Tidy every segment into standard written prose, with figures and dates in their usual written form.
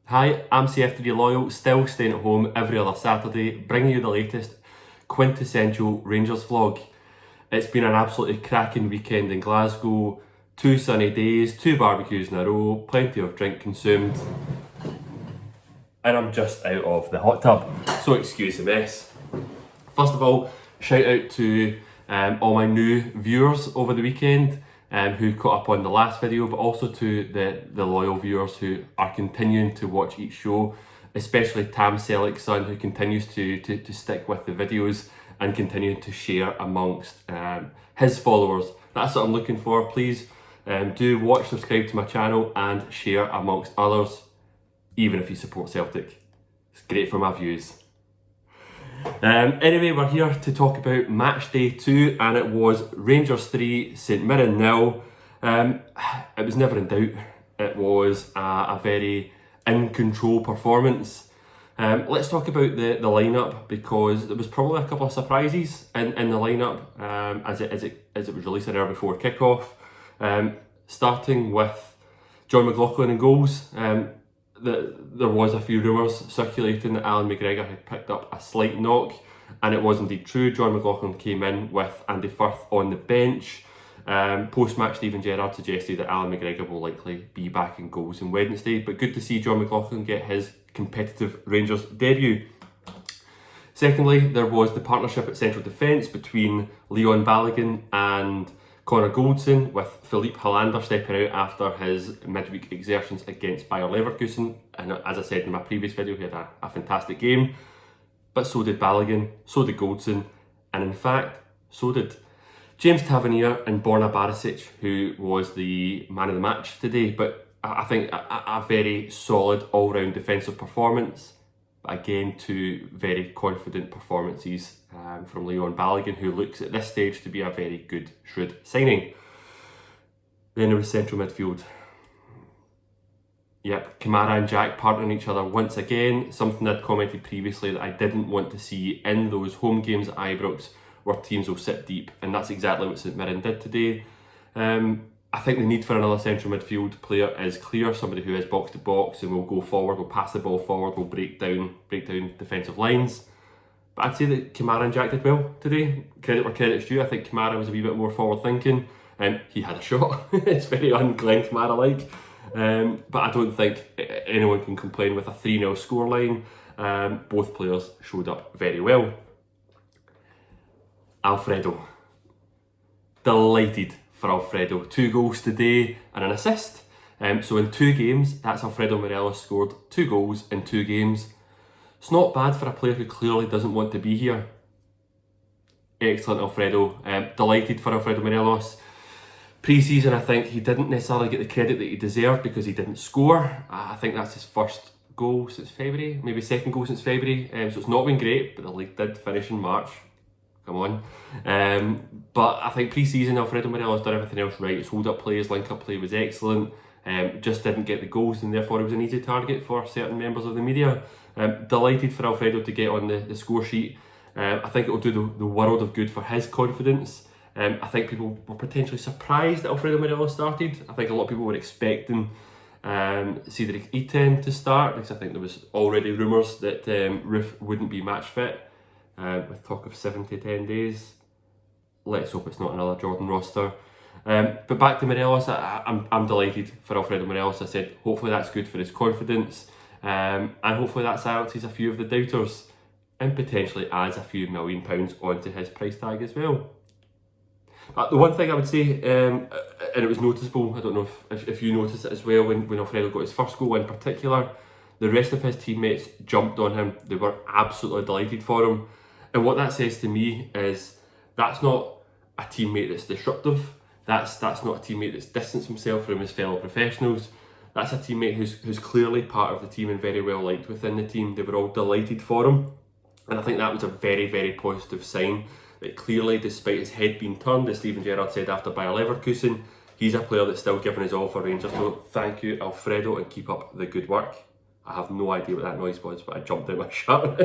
Hi, I'm CF3 Loyal, still staying at home every other Saturday, bringing you the latest quintessential Rangers vlog. It's been an absolutely cracking weekend in Glasgow, 2 sunny days, 2 barbecues in a row, plenty of drink consumed, and I'm just out of the hot tub, so excuse the mess. First of all, shout out to all my new viewers over the weekend who caught up on the last video, but also to the loyal viewers who are continuing to watch each show, especially Tam Selleck's son, who continues to stick with the videos and continue to share amongst his followers. That's what I'm looking for. Please do watch, subscribe to my channel and share amongst others, even if you support Celtic. It's great for my views. Anyway, we're here to talk about match day 2, and it was Rangers 3, St Mirren 0. It was never in doubt. It was a very in-control performance. Let's talk about the lineup, because there was probably a couple of surprises in the lineup as it was released an hour before kickoff. Starting with John McLaughlin in goals. There was a few rumours circulating that Alan McGregor had picked up a slight knock, and it was indeed true. John McLaughlin came in with Andy Firth on the bench. Post-match, Stephen Gerrard suggested that Alan McGregor will likely be back in goals on Wednesday, but good to see John McLaughlin get his competitive Rangers debut. Secondly, there was the partnership at central defence between Leon Balogun and Connor Goldson, with Philippe Hollander stepping out after his midweek exertions against Bayer Leverkusen. And as I said in my previous video, he had a fantastic game. But so did Balogun, so did Goldson, and in fact, so did James Tavernier and Borna Barisic, who was the man of the match today. But I think a very solid all-round defensive performance. But again, two very confident performances from Leon Balogun, who looks at this stage to be a very good, shrewd signing. Then there was central midfield. Yep, Kamara and Jack partnering each other once again, something I'd commented previously that I didn't want to see in those home games at Ibrox, where teams will sit deep, and that's exactly what St Mirren did today. I think the need for another central midfield player is clear, somebody who is box to box and will go forward, will pass the ball forward, will break down defensive lines. But I'd say that Kamara and Jack did well today. Credit where credit's due. I think Kamara was a wee bit more forward thinking. He had a shot. It's very un-Glenn Kamara-like. But I don't think anyone can complain with a 3-0 scoreline. Both players showed up very well. Alfredo. Delighted for Alfredo. 2 goals today and an assist. So in 2 games, that's Alfredo Morelos scored 2 goals in 2 games. It's not bad for a player who clearly doesn't want to be here. Excellent, Alfredo. Delighted for Alfredo Morelos. Pre-season, I think he didn't necessarily get the credit that he deserved because he didn't score. I think that's his first goal since February, maybe second goal since February. So it's not been great, but the league did finish in March. Come on. But I think pre-season, Alfredo Morelos done everything else right. His hold-up play, his link-up play was excellent. Just didn't get the goals, and therefore he was an easy target for certain members of the media. Delighted for Alfredo to get on the score sheet. I think it will do the world of good for his confidence. I think people were potentially surprised that Alfredo Morelos started. I think a lot of people were expecting Cedric Itten to start, because I think there was already rumours that Roof wouldn't be match fit, with talk of 7 to 10 days. Let's hope it's not another Jordan roster. But back to Morelos, I'm delighted for Alfredo Morelos. I said hopefully that's good for his confidence, and hopefully that silences a few of the doubters and potentially adds a few £1 million onto his price tag as well. The one thing I would say, and it was noticeable, I don't know if you noticed it as well, when Alfredo got his first goal in particular, the rest of his teammates jumped on him. They were absolutely delighted for him. And what that says to me is that's not a teammate that's disruptive. That's not a teammate that's distanced himself from his fellow professionals. That's a teammate who's clearly part of the team and very well liked within the team. They were all delighted for him. And I think that was a very, very positive sign. That clearly, despite his head being turned, as Stephen Gerrard said after Bayer Leverkusen, he's a player that's still giving his all for Rangers. So thank you, Alfredo, and keep up the good work. I have no idea what that noise was, but I jumped out my shirt.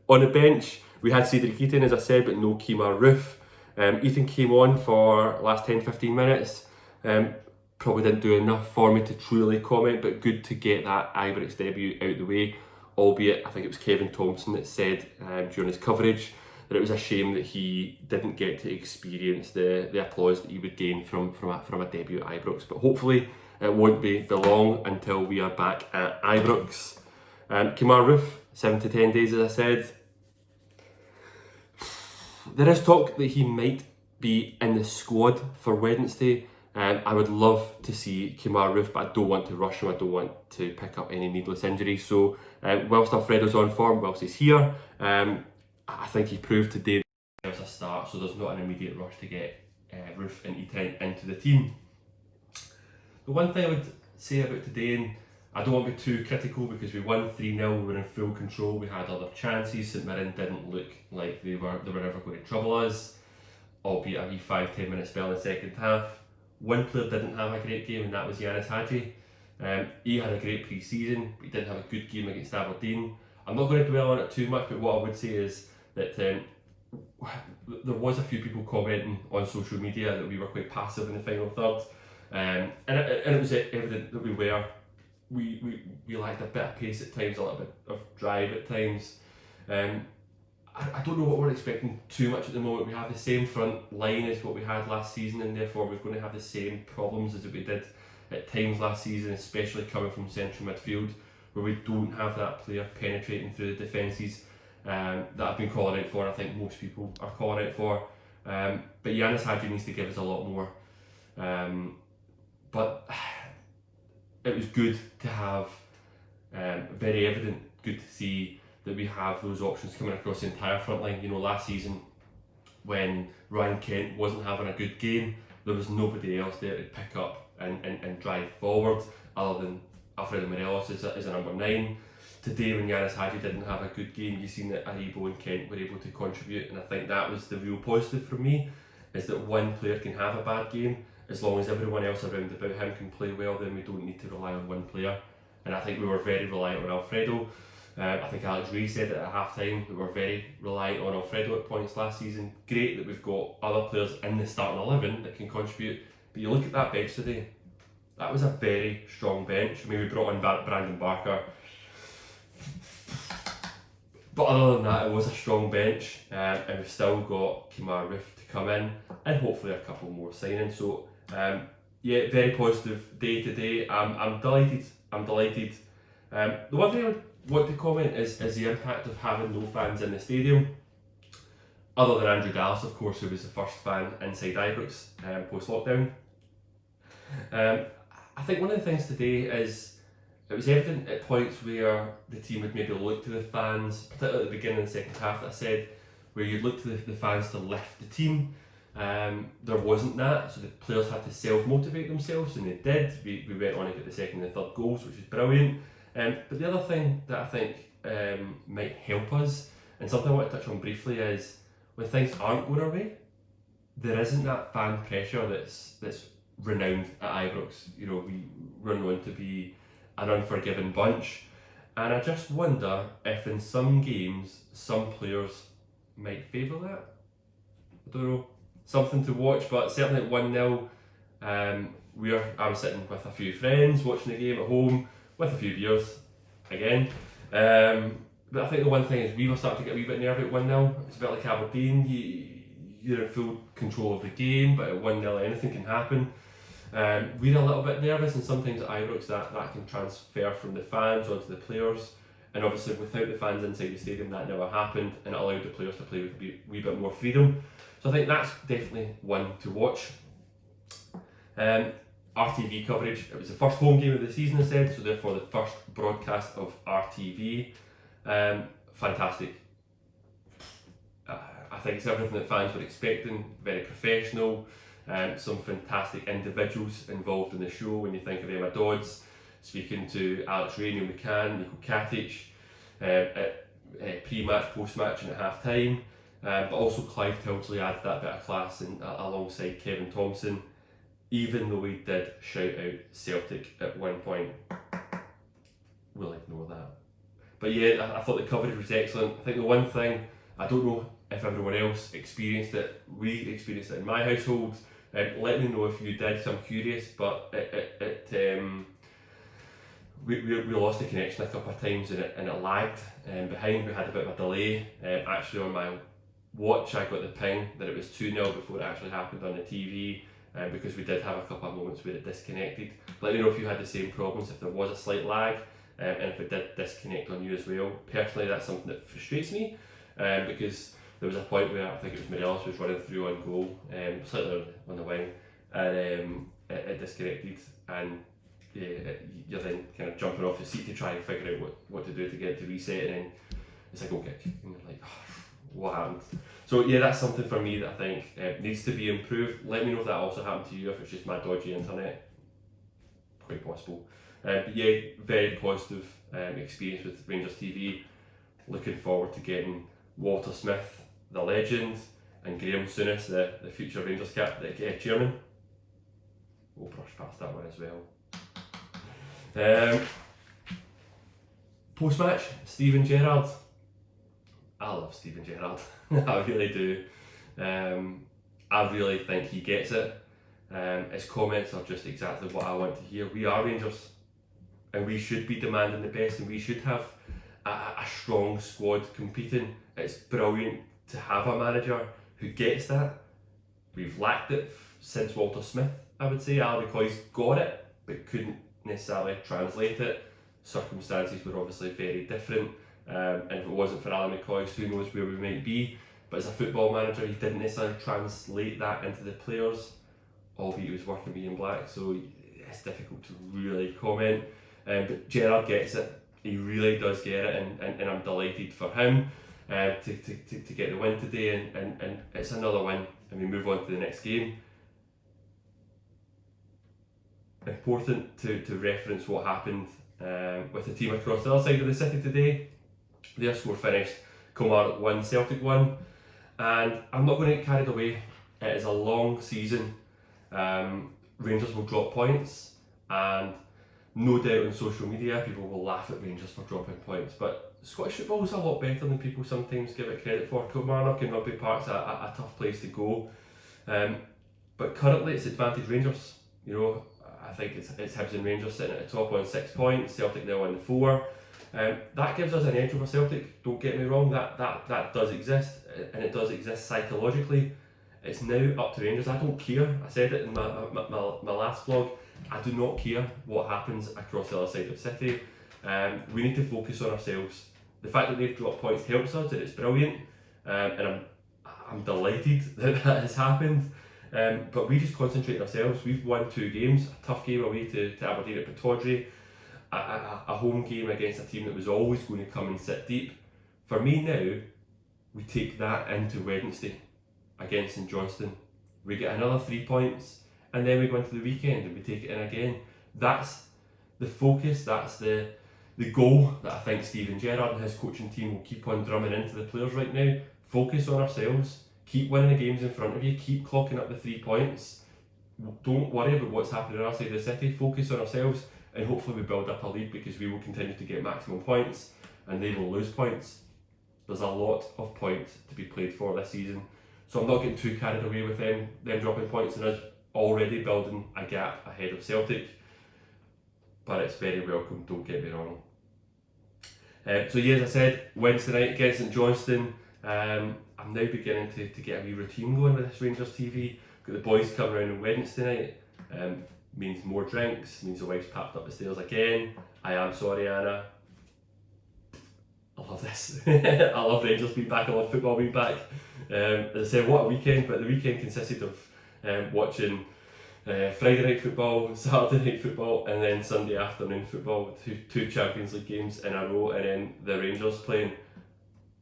On the bench, we had Cedric Itten, as I said, but no Kemar Roof. Itten came on for last 10-15 minutes. probably didn't do enough for me to truly comment, but good to get that Ibrox debut out the way. Albeit, I think it was Kevin Thompson that said during his coverage that it was a shame that he didn't get to experience the applause that he would gain from a debut at Ibrox. But hopefully it won't be long until we are back at Ibrox. Kemar Roofe, 7 to 10 days, as I said. There is talk that he might be in the squad for Wednesday. I would love to see Kemar Roofe, but I don't want to rush him. I don't want to pick up any needless injuries. So whilst Alfredo's on form, whilst he's here, I think he proved today that there's a start, so there's not an immediate rush to get Roofe into the team. The one thing I would say about today, and I don't want to be too critical because we won 3-0, we were in full control, we had other chances. St Mirren didn't look like they were ever going to trouble us, albeit a wee 5-10 minute spell in the second half. One player didn't have a great game, and that was Yanis Hadji. He had a great pre-season, but he didn't have a good game against Aberdeen. I'm not going to dwell on it too much, but what I would say is that there was a few people commenting on social media that we were quite passive in the final third, and it was evident that we lacked a bit of pace at times, a little bit of drive at times. I don't know what we're expecting too much at the moment. We have the same front line as what we had last season, and therefore we're going to have the same problems as we did at times last season, especially coming from central midfield, where we don't have that player penetrating through the defences that I've been calling out for, and I think most people are calling out for. But Yanis Hadji needs to give us a lot more. But it was good to have, very evident, good to see that we have those options coming across the entire front line. You know, last season when Ryan Kent wasn't having a good game, there was nobody else there to pick up and drive forward other than Alfredo Morelos as a number 9. Today when Yanis Hadji didn't have a good game, you've seen that Aribo and Kent were able to contribute, and I think that was the real positive for me, is that one player can have a bad game, as long as everyone else around about him can play well, then we don't need to rely on one player. And I think we were very reliant on Alfredo. I think Alex Ray said it at half time, that we're very reliant on Alfredo at points last season. Great that we've got other players in the starting 11 that can contribute, but you look at that bench today, that was a very strong bench. I mean, we brought in Brandon Barker, but other than that, it was a strong bench, and we've still got Kemar Roofe to come in, and hopefully a couple more signings. So yeah, very positive day today. I'm delighted. The one thing I would want to comment is the impact of having no fans in the stadium, other than Andrew Dallas, of course, who was the first fan inside Ibrox post-lockdown. I think one of the things today is it was evident at points where the team would maybe look to the fans, particularly at the beginning of the second half, that I said, where you'd look to the fans to lift the team. There wasn't that, so the players had to self-motivate themselves, and they did. We went on to get the second and third goals, which is brilliant. But the other thing that I think might help us, and something I want to touch on briefly, is when things aren't going our way, there isn't that fan pressure that's renowned at Ibrox. You know, we're known to be an unforgiving bunch, and I just wonder if in some games some players might favour that. I don't know, something to watch. But certainly at 1-0, I was sitting with a few friends watching the game at home with a few beers again. But I think the one thing is we were starting to get a wee bit nervy at 1-0. It's a bit like Aberdeen, you're in full control of the game, but at 1-0 anything can happen. We're a little bit nervous, and sometimes at Ibrox that can transfer from the fans onto the players, and obviously without the fans inside the stadium that never happened, and it allowed the players to play with a wee bit more freedom. So I think that's definitely one to watch. RTV coverage, it was the first home game of the season, I said, so therefore the first broadcast of RTV. Fantastic. I think it's everything that fans were expecting, very professional. Some fantastic individuals involved in the show. When you think of Emma Dodds speaking to Alex Ray, Neil McCann, Nico Katic at pre-match, post-match and at half-time. But also Clive Tilsley added that bit of class alongside Kevin Thompson, even though we did shout out Celtic at one point. We'll ignore that. But yeah, I thought the coverage was excellent. I think the one thing, I don't know if everyone else experienced it, we experienced it in my household, Let me know if you did, 'cause I'm curious, but we lost the connection a couple of times and it lagged behind. We had a bit of a delay. Actually on my watch I got the ping that it was 2-0 before it actually happened on the TV, because we did have a couple of moments where it disconnected. Let me know if you had the same problems, if there was a slight lag, and if it did disconnect on you as well. Personally, that's something that frustrates me, because there was a point where I think it was Morelos was running through on goal, slightly on the wing, and it disconnected, and you're then kind of jumping off the seat to try and figure out what to do to get it to reset, and then it's a goal kick, and you're like, oh, what happened? So yeah, that's something for me that I think needs to be improved. Let me know if that also happened to you, if it's just my dodgy internet. Quite possible. But yeah, very positive experience with Rangers TV. Looking forward to getting Walter Smith, the legend, and Graham Souness, the future Rangers chairman. We'll brush past that one as well. Post-match, Steven Gerrard. I love Steven Gerrard. I really do. I really think he gets it. His comments are just exactly what I want to hear. We are Rangers, and we should be demanding the best, and we should have a strong squad competing. It's brilliant to have a manager who gets that. We've lacked it since Walter Smith, I would say. Ali McCoy's got it, but couldn't necessarily translate it. Circumstances were obviously very different, and if it wasn't for Ali McCoy, who knows where we might be. But as a football manager, he didn't necessarily translate that into the players, albeit he was working with Ian Black, so it's difficult to really comment. But Gerrard gets it. He really does get it, and I'm delighted for him to get the win today, and it's another win, and we move on to the next game. Important to reference what happened with the team across the other side of the city today. Their score finished Kilmarnock 1, Celtic 1, and I'm not going to get carried away. It is a long season. Rangers will drop points, and no doubt on social media people will laugh at Rangers for dropping points, but Scottish football is a lot better than people sometimes give it credit for. Kilmarnock and Rugby Park's a tough place to go, but currently it's advantage Rangers. You know, I think it's Hibs and Rangers sitting at the top on 6 points, Celtic now on 4. That gives us an edge over Celtic, don't get me wrong, that does exist, and it does exist psychologically. It's now up to Rangers. I don't care, I said it in my last vlog, I do not care what happens across the other side of the city. We need to focus on ourselves. The fact that they've dropped points helps us, and it's brilliant, and I'm delighted that has happened. But we just concentrate on ourselves. We've won 2 games, a tough game away to Aberdeen at Pittodrie, a home game against a team that was always going to come and sit deep. For me now, we take that into Wednesday against St Johnstone. We get another 3 points, and then we go into the weekend and we take it in again. That's the focus, that's the goal that I think Steven Gerrard and his coaching team will keep on drumming into the players right now. Focus on ourselves, keep winning the games in front of you, keep clocking up the 3 points. Don't worry about what's happening in our side of the city, focus on ourselves, and hopefully we build up a lead, because we will continue to get maximum points and they will lose points. There's a lot of points to be played for this season, so I'm not getting too carried away with them dropping points and us already building a gap ahead of Celtic, but it's very welcome, don't get me wrong. So yeah, as I said, Wednesday night against St Johnstone, I'm now beginning to get a wee routine going with this Rangers TV. Got the boys coming around on Wednesday night, means more drinks, means the wife's packed up the stairs again. I am sorry, Anna. I love this. I love Rangers being back, I love football being back. As I said, what a weekend, but the weekend consisted of watching Friday night football, Saturday night football, and then Sunday afternoon football, two Champions League games in a row, and then the Rangers playing.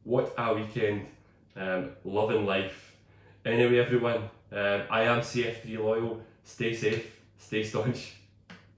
What a weekend, loving life. Anyway everyone, I am CF3 Loyal, stay safe, stay staunch.